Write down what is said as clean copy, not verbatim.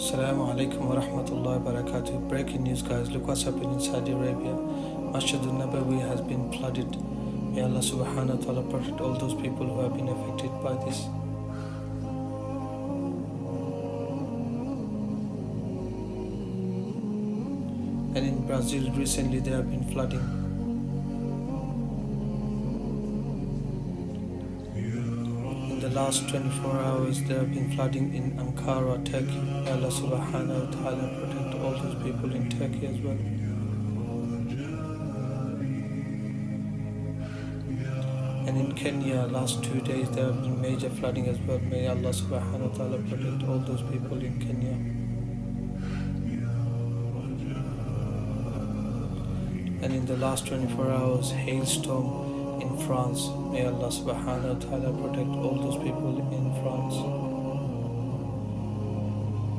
Assalamu alaikum wa rahmatullahi wa barakatuh. Breaking news, guys. Look what's happening in Saudi Arabia. Masjid al-Nabawi has been flooded. May Allah subhanahu wa ta'ala protect all those people who have been affected by this. And in Brazil, recently there have been flooding. In the last 24 hours, there have been flooding in Ankara, Turkey. May Allah subhanahu wa ta'ala protect all those people in Turkey as well. And in Kenya, last 2 days there have been major flooding as well. May Allah subhanahu wa ta'ala protect all those people in Kenya. And in the last 24 hours, hailstorm in France. May Allah subhanahu wa ta'ala protect all those people in France.